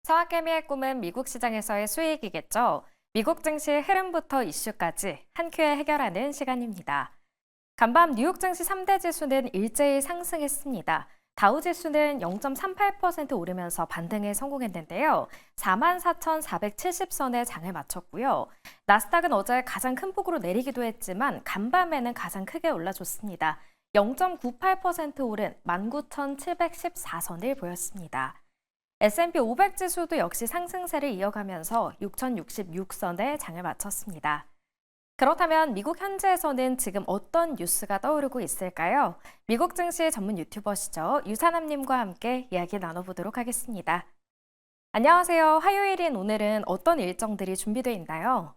서학개미의 꿈은 미국 시장에서의 수익이겠죠. 미국 증시의 흐름부터 이슈까지 한 큐에 해결하는 시간입니다. 간밤 뉴욕 증시 3대 지수는 일제히 상승했습니다. 다우 지수는 0.38% 오르면서 반등에 성공했는데요. 44,470선에 장을 마쳤고요. 나스닥은 어제 가장 큰 폭으로 내리기도 했지만 간밤에는 가장 크게 올라줬습니다. 0.98% 오른 19,714선을 보였습니다. S&P 500 지수도 역시 상승세를 이어가면서 6,066선에 장을 마쳤습니다. 그렇다면 미국 현지에서는 지금 어떤 뉴스가 떠오르고 있을까요? 미국 증시 전문 유튜버시죠. 유산남님과 함께 이야기 나눠보도록 하겠습니다. 안녕하세요. 화요일인 오늘은 어떤 일정들이 준비되어 있나요?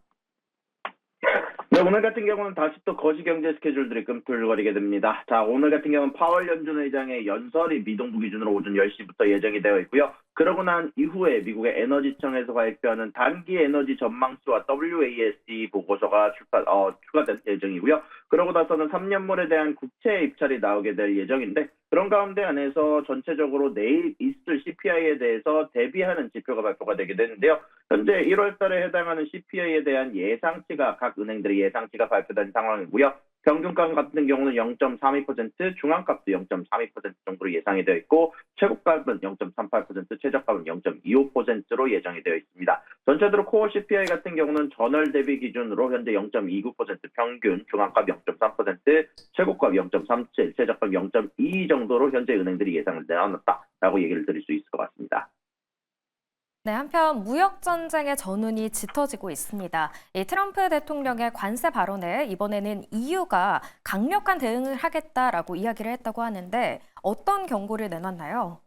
네, 오늘 같은 경우는 다시 또 거시경제 스케줄들이 꿈틀거리게 됩니다. 자, 오늘 같은 경우는 파월 연준 의장의 연설이 미동부 기준으로 오전 10시부터 예정이 되어 있고요. 그러고 난 이후에 미국의 에너지청에서 발표하는 단기 에너지 전망치와 WASD 보고서가 추가될 예정이고요. 그러고 나서는 3년물에 대한 국채 입찰이 나오게 될 예정인데, 그런 가운데 안에서 전체적으로 내일 있을 CPI에 대해서 대비하는 지표가 발표가 되게 되는데요. 현재 1월 달에 해당하는 CPI에 대한 예상치가 각 은행들의 예상치가 발표된 상황이고요. 평균가 같은 경우는 0.32%, 중앙값도 0.32% 정도로 예상이 되어 있고, 최고값은 0.38%, 최저값은 0.25%로 예정이 되어 있습니다. 전체적으로 코어 CPI 같은 경우는 전월 대비 기준으로 현재 0.29%, 평균, 중앙값 0.3%, 최고값 0.37, 최저값 0.22 정도로 현재 은행들이 예상을 내놨다라고 얘기를 드릴 수 있을 것 같습니다. 네, 한편 무역 전쟁의 전운이 짙어지고 있습니다. 이 트럼프 대통령의 관세 발언에 이번에는 EU가 강력한 대응을 하겠다라고 이야기를 했다고 하는데 어떤 경고를 내놨나요?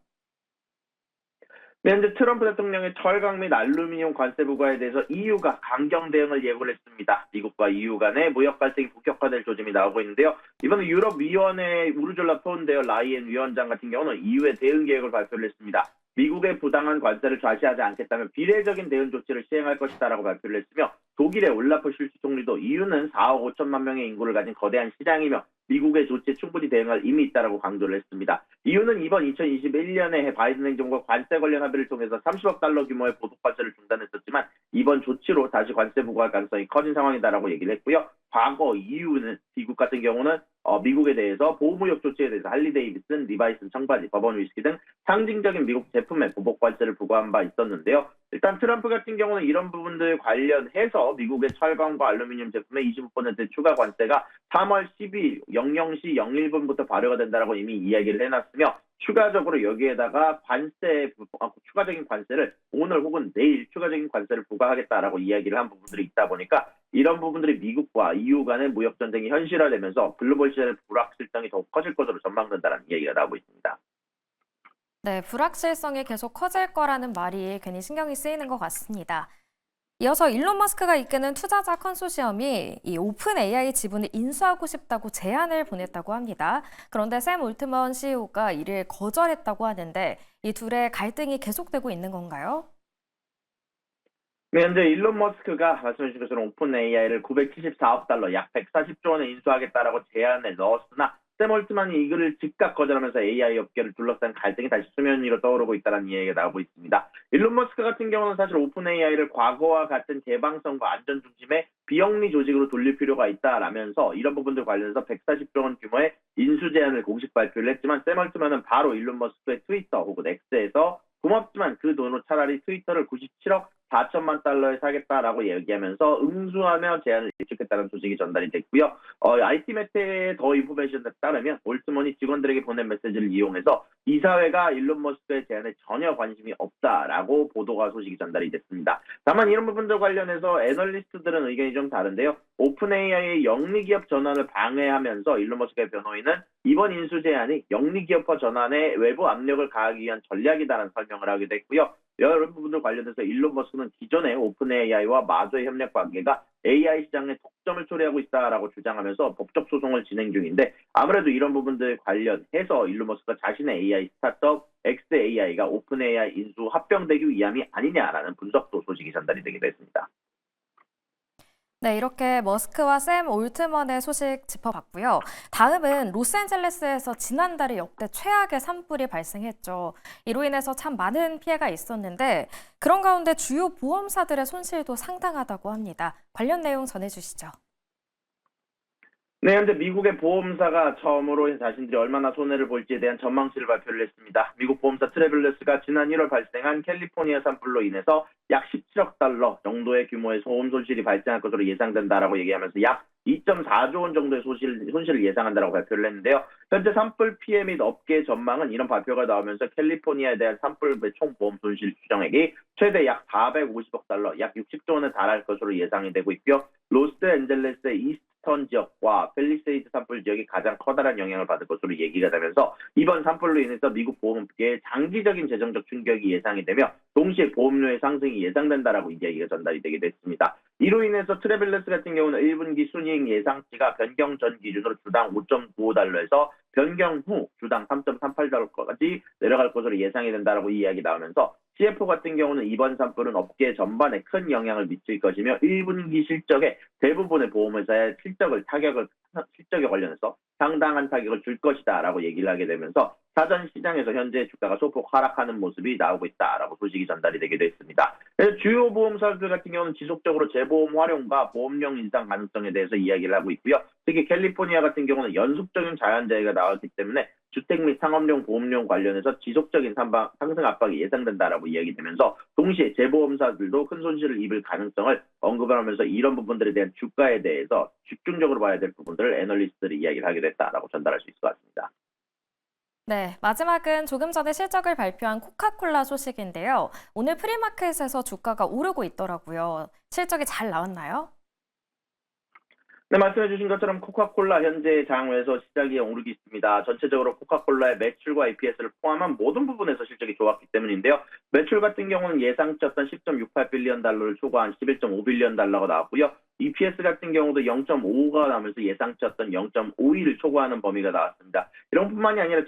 네, 현재 트럼프 대통령의 철강 및 알루미늄 관세 부과에 대해서 EU가 강경 대응을 예고를 했습니다. 미국과 EU 간의 무역 갈등이 본격화될 조짐이 나오고 있는데요. 이번에 유럽위원회 우르줄라 폰데어 라이엔 위원장 같은 경우는 EU의 대응 계획을 발표를 했습니다. 미국의 부당한 관세를 좌시하지 않겠다면 비례적인 대응 조치를 시행할 것이다라고 발표를 했으며, 독일의 올라프 슐츠 총리도 EU는 4억 5천만 명의 인구를 가진 거대한 시장이며 미국의 조치에 충분히 대응할 의미 있다라고 강조를 했습니다. EU는 이번 2021년에 바이든 행정부가 관세 관련 합의를 통해서 30억 달러 규모의 보복 관세를 중단했었지만 이번 조치로 다시 관세 부과할 가능성이 커진 상황이다라고 얘기를 했고요. 과거 EU는 미국 같은 경우는 미국에 대해서 보호무역 조치에 대해서 할리 데이비슨, 리바이슨 청바지, 버번 위스키 등 상징적인 미국 제품에 보복 관세를 부과한 바 있었는데요. 일단 트럼프 같은 경우는 이런 부분들 관련해서 미국의 철강과 알루미늄 제품에 25% 추가 관세가 3월 12일 00시 01분부터 발효가 된다라고 이미 이야기를 해놨으며, 추가적으로 여기에다가 추가적인 관세를 오늘 혹은 내일 추가적인 관세를 부과하겠다라고 이야기를 한 부분들이 있다 보니까 이런 부분들이 미국과 EU 간의 무역 전쟁이 현실화되면서 글로벌 시장의 불확실성이 더욱 커질 것으로 전망된다는 이야기가 나오고 있습니다. 네, 불확실성이 계속 커질 거라는 말이 괜히 신경이 쓰이는 것 같습니다. 이어서 일론 머스크가 이끄는 투자자 컨소시엄이 이 오픈 AI 지분을 인수하고 싶다고 제안을 보냈다고 합니다. 그런데 샘 올트먼 CEO가 이를 거절했다고 하는데 이 둘의 갈등이 계속되고 있는 건가요? 네, 현재 일론 머스크가 말씀해 주신 것처럼 오픈 AI를 974억 달러, 약 140조 원에 인수하겠다라고 제안을 넣었으나 샘 올트만이 이거를 즉각 거절하면서 AI 업계를 둘러싼 갈등이 다시 수면 위로 떠오르고 있다는 이야기가 나오고 있습니다. 일론 머스크 같은 경우는 사실 오픈 AI를 과거와 같은 개방성과 안전 중심의 비영리 조직으로 돌릴 필요가 있다라면서 이런 부분들 관련해서 140조 원 규모의 인수 제안을 공식 발표를 했지만, 샘 올트만은 바로 일론 머스크의 트위터 혹은 X에서 고맙지만 그 돈으로 차라리 트위터를 97억 4천만 달러에 사겠다라고 얘기하면서 응수하며 제안을 일축했다는 소식이 전달이 됐고요. IT 매체의 더 인포메이션에 따르면 올트먼이 직원들에게 보낸 메시지를 이용해서 이사회가 일론 머스크의 제안에 전혀 관심이 없다라고 소식이 전달이 됐습니다. 다만 이런 부분들 관련해서 애널리스트들은 의견이 좀 다른데요. 오픈 AI의 영리기업 전환을 방해하면서 일론 머스크의 변호인은 이번 인수 제안이 영리기업화 전환에 외부 압력을 가하기 위한 전략이다라는 설명을 하기도 했고요. 이런 부분들 관련해서 일론 머스크는 기존의 오픈 AI와 마저의 협력 관계가 AI 시장에 독점을 초래하고 있다라고 주장하면서 법적 소송을 진행 중인데, 아무래도 이런 부분들 관련해서 일론 머스크가 자신의 AI 스타트업 XAI가 오픈 AI 인수 합병되기 위함이 아니냐라는 분석도 소식이 전달이 되기도 했습니다. 네, 이렇게 머스크와 샘 올트먼의 소식 짚어봤고요. 다음은 로스앤젤레스에서 지난달에 역대 최악의 산불이 발생했죠. 이로 인해서 참 많은 피해가 있었는데 그런 가운데 주요 보험사들의 손실도 상당하다고 합니다. 관련 내용 전해주시죠. 네, 현재 미국의 보험사가 처음으로 자신들이 얼마나 손해를 볼지에 대한 전망치를 발표를 했습니다. 미국 보험사 트래블러스가 지난 1월 발생한 캘리포니아 산불로 인해서 약 17억 달러 정도의 규모의 소음 손실이 발생할 것으로 예상된다라고 얘기하면서 약 2.4조 원 정도의 손실을 예상한다라고 발표를 했는데요. 현재 산불 피해 및 업계 전망은 이런 발표가 나오면서 캘리포니아에 대한 산불의 총 보험 손실 추정액이 최대 약 450억 달러, 약 60조 원에 달할 것으로 예상이 되고 있고요. 로스앤젤레스의 이스턴 지역과 펠리세이드 산불 지역이 가장 커다란 영향을 받을 것으로 얘기가 되면서 이번 산불로 인해서 미국 보험업계에 장기적인 재정적 충격이 예상이 되며 동시에 보험료의 상승이 예상된다라고 이야기가 전달이 되게 됐습니다. 이로 인해서 트래블러스 같은 경우는 1분기 순이익 예상치가 변경 전 기준으로 주당 5.95달러에서 변경 후 주당 3.38달러까지 내려갈 것으로 예상이 된다라고 이야기 나오면서 CFO 같은 경우는 이번 산불은 업계 전반에 큰 영향을 미칠 것이며 1분기 실적에 대부분의 보험회사의 실적에 관련해서 상당한 타격을 줄 것이다라고 얘기를 하게 되면서 사전 시장에서 현재 주가가 소폭 하락하는 모습이 나오고 있다라고 소식이 전달이 되기도 했습니다. 그래서 주요 보험사들 같은 경우는 지속적으로 재보험 활용과 보험료 인상 가능성에 대해서 이야기를 하고 있고요. 특히 캘리포니아 같은 경우는 연속적인 자연재해가 나왔기 때문에 주택 및 상업용 보험료 관련해서 지속적인 상승 압박이 예상된다라고 이야기되면서 동시에 재보험사들도 큰 손실을 입을 가능성을 언급을 하면서 이런 부분들에 대한 주가에 대해서 집중적으로 봐야 될 부분들을 애널리스트들이 이야기를 하게 됐다라고 전달할 수 있을 것 같습니다. 네, 마지막은 조금 전에 실적을 발표한 코카콜라 소식인데요. 오늘 프리마켓에서 주가가 오르고 있더라고요. 실적이 잘 나왔나요? 네, 말씀해 주신 것처럼 코카콜라 현재 장외에서 시작이 오르고 있습니다. 전체적으로 코카콜라의 매출과 EPS를 포함한 모든 부분에서 실적이 좋았기 때문인데요. 매출 같은 경우는 예상치였던 10.68빌리언 달러를 초과한 11.5빌리언 달러가 나왔고요. EPS 같은 경우도 0.55가 나오면서 예상치였던 0.52를 초과하는 범위가 나왔습니다. 이런 뿐만이 아니라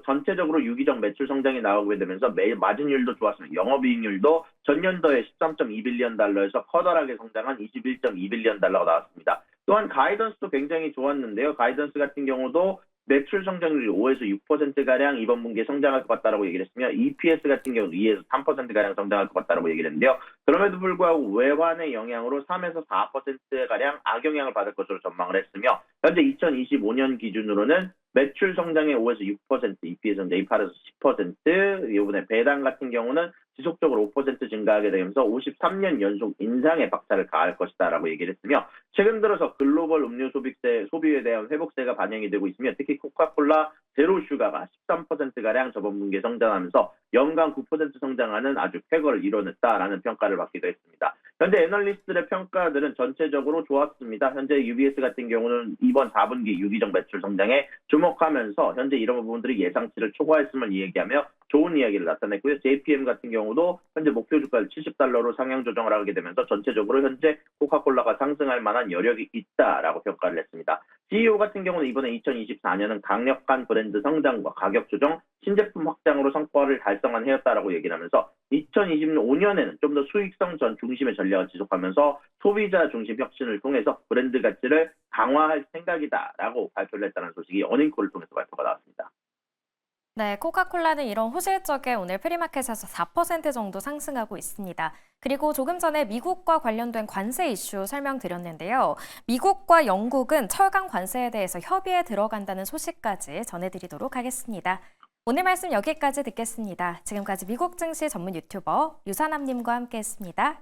전체적으로 유기적 매출 성장이 나오게 되면서 마진율도 좋았습니다. 영업이익률도 전년도에 13.2빌리언 달러에서 커다랗게 성장한 21.2빌리언 달러가 나왔습니다. 또한 가이던스도 굉장히 좋았는데요. 가이던스 같은 경우도 매출 성장률이 5에서 6%가량 이번 분기에 성장할 것 같다라고 얘기를 했으며 EPS 같은 경우 2에서 3%가량 성장할 것 같다라고 얘기를 했는데요. 그럼에도 불구하고 외환의 영향으로 3에서 4%가량 악영향을 받을 것으로 전망을 했으며 현재 2025년 기준으로는 매출 성장의 5에서 6%, EPS 성장 8에서 10%, 이번에 배당 같은 경우는 지속적으로 5% 증가하게 되면서 53년 연속 인상의 박차를 가할 것이다라고 얘기를 했으며 최근 들어서 글로벌 음료 소비에 대한 회복세가 반영이 되고 있으며 특히 코카콜라 제로 슈가가 13%가량 저번 분기에 성장하면서 연간 9% 성장하는 아주 쾌거를 이뤄냈다라는 평가를 받기도 했습니다. 현재 애널리스트들의 평가들은 전체적으로 좋았습니다. 현재 UBS 같은 경우는 이번 4분기 유기적 매출 성장에 주목하면서 현재 이런 부분들이 예상치를 초과했음을 이야기하며 좋은 이야기를 나타냈고요. JPM 같은 경우도 현재 목표 주가를 70달러로 상향 조정을 하게 되면서 전체적으로 현재 코카콜라가 상승할 만한 여력이 있다라고 평가를 했습니다. CEO 같은 경우는 이번에 2024년은 강력한 브랜드 성장과 가격 조정, 신제품 확장으로 성과를 달성한 해였다라고 얘기를 하면서 2025년에는 좀 더 수익성 중심의 전략을 지속하면서 소비자 중심 혁신을 통해서 브랜드 가치를 강화할 생각이다라고 발표를 했다는 소식이 어닝콜을 통해서 발표가 나왔습니다. 네, 코카콜라는 이런 호실적에 오늘 프리마켓에서 4% 정도 상승하고 있습니다. 그리고 조금 전에 미국과 관련된 관세 이슈 설명드렸는데요. 미국과 영국은 철강 관세에 대해서 협의에 들어간다는 소식까지 전해드리도록 하겠습니다. 오늘 말씀 여기까지 듣겠습니다. 지금까지 미국 증시 전문 유튜버 유산남님과 함께했습니다.